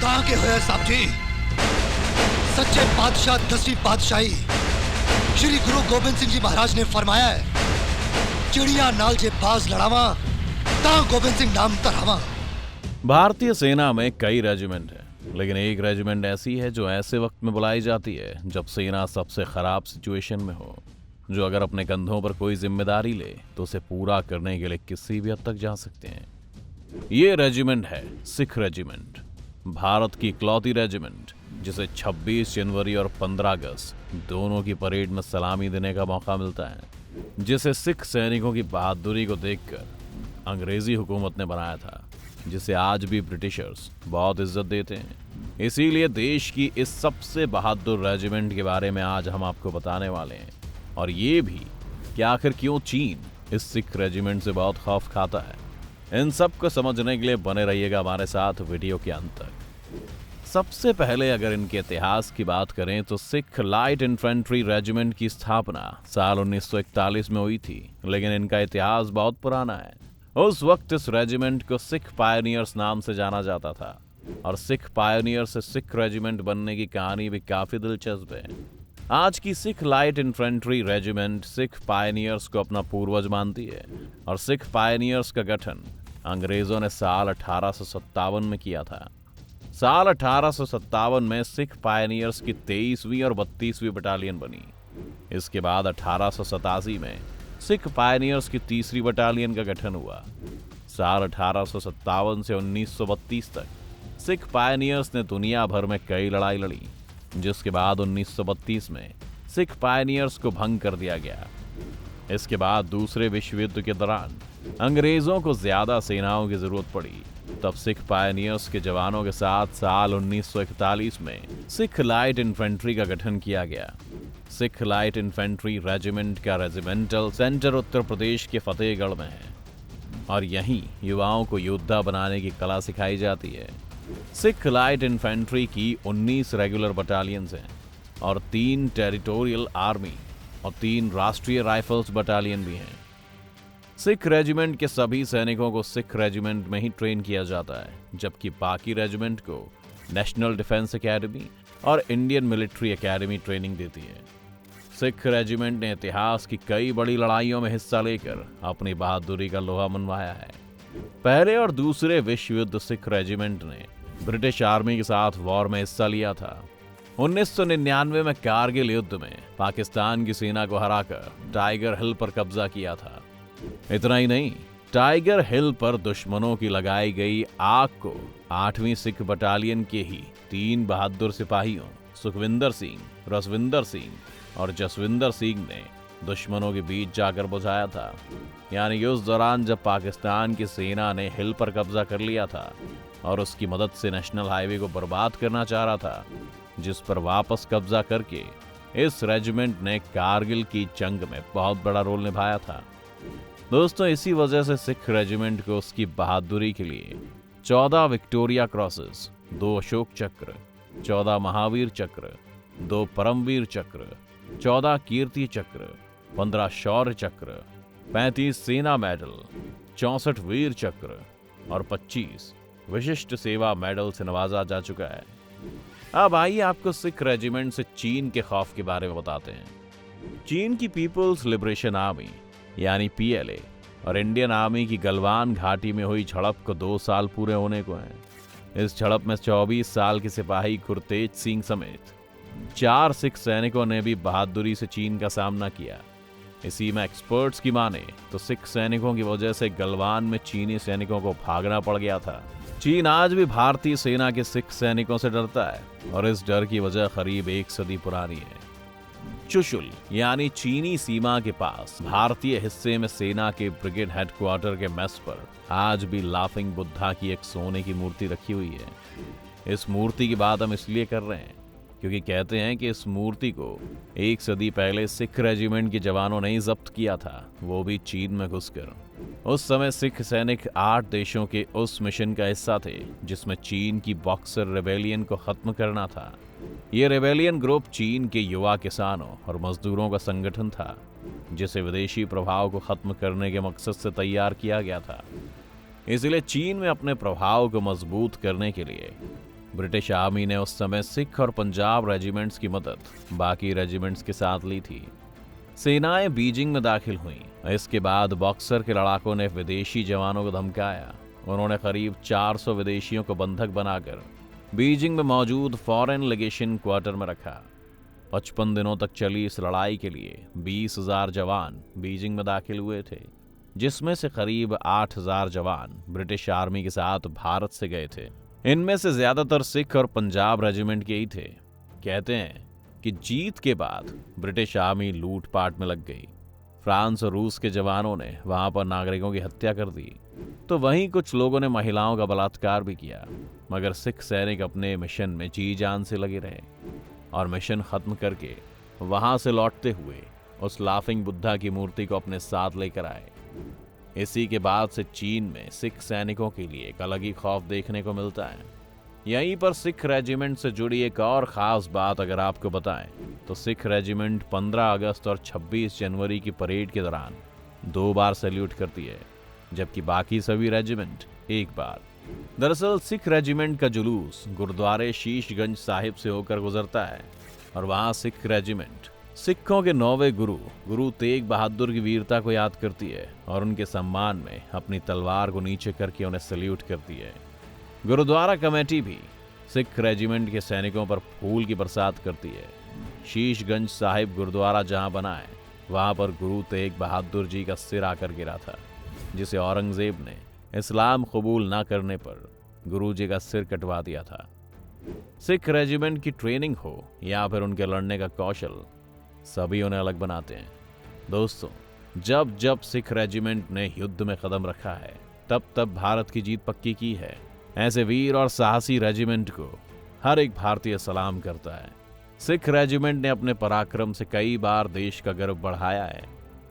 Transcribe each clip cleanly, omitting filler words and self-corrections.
कहाँ के हुए साहब जी? सच्चे बादशाह 10वीं पातशाही श्री गुरु गोबिंद सिंह जी महाराज ने फरमाया है, चिड़िया नाल जे बाज लड़ावा ता गोबिंद सिंह नाम तरावा। भारतीय सेना में कई रेजिमेंट है, लेकिन एक रेजिमेंट ऐसी है जो ऐसे वक्त में बुलाई जाती है जब सेना सबसे खराब सिचुएशन में हो, जो अगर अपने कंधों पर कोई जिम्मेदारी ले तो उसे पूरा करने के लिए किसी भी हद तक जा सकते हैं। ये रेजिमेंट है सिख रेजिमेंट, भारत की इकलौती रेजिमेंट जिसे 26 जनवरी और 15 अगस्त दोनों की परेड में सलामी देने का मौका मिलता है, जिसे सिख सैनिकों की बहादुरी को देखकर अंग्रेजी हुकूमत ने बनाया था, जिसे आज भी ब्रिटिशर्स बहुत इज्जत देते हैं। इसीलिए देश की इस सबसे बहादुर रेजिमेंट के बारे में आज हम आपको बताने वाले हैं, और ये भी कि आखिर क्यों चीन इस सिख रेजिमेंट से बहुत खौफ खाता है। इन सब को समझने के लिए बने रहिएगा हमारे साथ वीडियो के अंत तक। सबसे पहले अगर इनके इतिहास की बात करें तो सिख लाइट इन्फेंट्री रेजिमेंट की स्थापना साल 1941 में हुई थी, लेकिन इनका इतिहास बहुत पुराना है। उस वक्त इस रेजिमेंट को सिख पायनियर्स नाम से जाना जाता था, और सिख पायनियर से सिख रेजिमेंट बनने की कहानी भी काफी दिलचस्प है। आज की Sikh light infantry regiment Sikh pioneers को अपना पूर्वज मानती है, और सिख पायनियर्स का गठन अंग्रेजों ने साल 1857 में किया था। साल 1857 में सिख पायनियर्स की 23वीं और 32वीं बटालियन बनी। इसके बाद 1887 में सिख पायनियर्स की 3री बटालियन का गठन हुआ। साल 1857 से 1932 तक सिख पायनियर्स ने दुनिया भर में कई लड़ाई लड़ी, जिसके बाद 1932 में सिख पायनियर्स को भंग कर दिया गया। इसके बाद दूसरे विश्व युद्ध के दौरान अंग्रेजों को ज्यादा सेनाओं की जरूरत पड़ी, तब सिख पायनियर्स के जवानों के साथ साल 1941 में सिख लाइट इन्फेंट्री का गठन किया गया। सिख लाइट इन्फेंट्री रेजिमेंट का रेजिमेंटल सेंटर उत्तर प्रदेश के फतेहगढ़ में है, और यहीं युवाओं को योद्धा बनाने की कला सिखाई जाती है। सिख लाइट इन्फेंट्री की 19 रेगुलर बटालियंस हैं, और 3 टेरिटोरियल आर्मी और 3 राष्ट्रीय राइफल्स बटालियन भी हैं। सिख रेजिमेंट के सभी सैनिकों को सिख रेजिमेंट में ही ट्रेन किया जाता है, जबकि बाकी रेजिमेंट को नेशनल डिफेंस एकेडमी और इंडियन मिलिट्री एकेडमी ट्रेनिंग देती है। सिख रेजिमेंट ने इतिहास की कई बड़ी लड़ाइयों में हिस्सा लेकर अपनी बहादुरी का लोहा मनवाया है। पहले और दूसरे विश्व युद्ध सिख रेजिमेंट ने ब्रिटिश आर्मी के साथ वॉर में हिस्सा लिया था। 1999 में कारगिल युद्ध में पाकिस्तान की सेना को हराकर टाइगर हिल पर कब्जा किया था। इतना ही नहीं, टाइगर हिल पर दुश्मनों की लगाई गई आग को 8वीं सिख बटालियन के ही 3 बहादुर सिपाहियों सुखविंदर सिंह, रसविंदर सिंह और जसविंदर सिंह ने दुश्मनों के बीच जाकर बुझाया था। यानी उस दौरान जब पाकिस्तान की सेना ने हिल पर कब्जा कर लिया था और उसकी मदद से नेशनल हाईवे को बर्बाद करना चाह रहा था, जिस पर वापस कब्जा करके इस रेजिमेंट ने कारगिल की जंग में बहुत बड़ा रोल निभाया था। दोस्तों, इसी वजह से सिख रेजिमेंट को उसकी बहादुरी के लिए 14 विक्टोरिया क्रॉसेस, 2 अशोक चक्र, 14 महावीर चक्र, 2 परमवीर चक्र, 14 कीर्ति चक्र, 15 शौर्य चक्र, 35 सेना मेडल, 64 वीर चक्र और 25 विशिष्ट सेवा मेडल से नवाजा जा चुका है। अब आइए आपको सिख रेजिमेंट से चीन के खौफ के बारे में बताते हैं। चीन की पीपुल्स लिबरेशन आर्मी यानी PLA और इंडियन आर्मी की गलवान घाटी में हुई झड़प को 2 साल पूरे होने को हैं। इस झड़प में 24 साल के सिपाही गुरतेज सिंह समेत 4 सिख सैनिकों ने भी बहादुरी से चीन का सामना किया। इसी में एक्सपर्ट्स की माने तो सिख सैनिकों की वजह से गलवान में चीनी सैनिकों को भागना पड़ गया था। चीन आज भी भारतीय सेना के सिख सैनिकों से डरता है, और इस डर की वजह करीब 1 सदी पुरानी है। चुशुल यानी चीनी सीमा के पास भारतीय हिस्से में सेना के ब्रिगेड हेडक्वार्टर के मेस पर आज भी लाफिंग बुद्धा की एक सोने की मूर्ति रखी हुई है। इस मूर्ति की बात हम इसलिए कर रहे हैं क्योंकि कहते हैं कि इस मूर्ति को 1 सदी पहले सिख रेजिमेंट के जवानों ने ही जब्त किया था, वो भी चीन में घुसकर। उस समय सिख सैनिक 8 देशों के उस मिशन का हिस्सा थे जिसमें चीन की बॉक्सर रेबेलियन को खत्म करना था। ये रेबेलियन ग्रुप चीन के युवा किसानों और मजदूरों का संगठन था, जिसे विदेशी प्रभाव को खत्म करने के मकसद से तैयार किया गया था। इसलिए चीन में अपने प्रभाव को मजबूत करने के लिए ब्रिटिश आर्मी ने उस समय सिख और पंजाब रेजिमेंट्स की मदद बाकी रेजिमेंट्स के साथ ली थी। सेनाएं बीजिंग में दाखिल हुईं। इसके बाद बॉक्सर के लड़ाकों ने विदेशी जवानों को धमकाया। उन्होंने करीब 400 विदेशियों को बंधक बनाकर बीजिंग में मौजूद फॉरेन लेगेशन क्वार्टर में रखा। 55 दिनों तक चली इस लड़ाई के लिए 20,000 जवान बीजिंग में दाखिल हुए थे, जिसमें से करीब 8,000 जवान ब्रिटिश आर्मी के साथ भारत से गए थे। इनमें से ज्यादातर सिख और पंजाब रेजिमेंट के ही थे। कहते हैं कि जीत के बाद ब्रिटिश आर्मी लूटपाट में लग गई। फ्रांस और रूस के जवानों ने वहां पर नागरिकों की हत्या कर दी, तो वहीं कुछ लोगों ने महिलाओं का बलात्कार भी किया। मगर सिख सैनिक अपने मिशन में जी जान से लगे रहे और मिशन खत्म करके वहां से लौटते हुए उस लाफिंग बुद्धा की मूर्ति को अपने साथ लेकर आए। इसी के बाद से चीन में सिख सैनिकों के लिए एक अलग ही खौफ देखने को मिलता है। यहीं पर सिख रेजिमेंट से जुड़ी एक और खास बात अगर आपको बताएं तो सिख रेजिमेंट 15 अगस्त और 26 जनवरी की परेड के दौरान 2 बार सैल्यूट करती है, जबकि बाकी सभी रेजिमेंट 1 बार। दरअसल सिख रेजिमेंट का जुलूस गुरुद्वारे शीशगंज साहिब से होकर गुजरता है और वहां सिख रेजिमेंट सिखों के 9वें गुरु तेग बहादुर की वीरता को याद करती है और उनके सम्मान में अपनी तलवार को नीचे करके उन्हें सैल्यूट करती है। गुरुद्वारा कमेटी भी सिख रेजिमेंट के सैनिकों पर फूल की बरसात करती है। शीशगंज साहिब गुरुद्वारा जहां बना है वहां पर गुरु तेग बहादुर जी का सिर आकर गिरा था, जिसे औरंगजेब ने इस्लाम कबूल न करने पर गुरु जी का सिर कटवा दिया था। सिख रेजिमेंट की ट्रेनिंग हो या फिर उनके लड़ने का कौशल, सभी उन्हें अलग बनाते हैं। दोस्तों, जब जब सिख रेजिमेंट ने युद्ध में कदम रखा है तब तब भारत की जीत पक्की की है। ऐसे वीर और साहसी रेजिमेंट को हर एक भारतीय सलाम करता है। सिख रेजिमेंट ने अपने पराक्रम से कई बार देश का गर्व बढ़ाया है।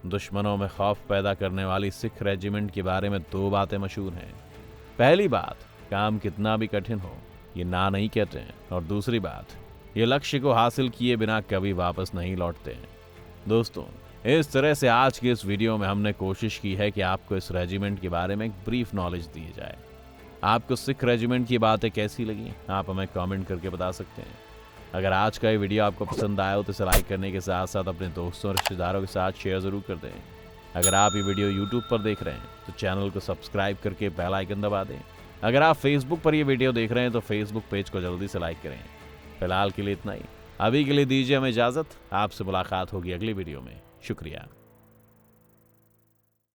दुश्मनों में खौफ पैदा करने वाली सिख रेजिमेंट के बारे में 2 बातें मशहूर हैं। पहली बात, काम कितना भी कठिन हो ये ना नहीं कहते हैं, और दूसरी बात, ये लक्ष्य को हासिल किए बिना कभी वापस नहीं लौटते हैं। दोस्तों, इस तरह से आज के इस वीडियो में हमने कोशिश की है कि आपको इस रेजिमेंट के बारे में एक ब्रीफ नॉलेज दी जाए। आपको सिख रेजिमेंट की बातें कैसी लगी आप हमें कमेंट करके बता सकते हैं। अगर आज का ये वीडियो आपको पसंद आया हो तो इसे लाइक करने के साथ साथ अपने दोस्तों और रिश्तेदारों के साथ शेयर जरूर कर दें। अगर आप ये वीडियो यूट्यूब पर देख रहे हैं तो चैनल को सब्सक्राइब करके बेल आइकन दबा दें। अगर आप फेसबुक पर ये वीडियो देख रहे हैं तो फेसबुक पेज को जल्दी से लाइक करें। फिलहाल के लिए इतना ही। अभी के लिए दीजिए हमें इजाजत। आपसे मुलाकात होगी अगली वीडियो में। शुक्रिया।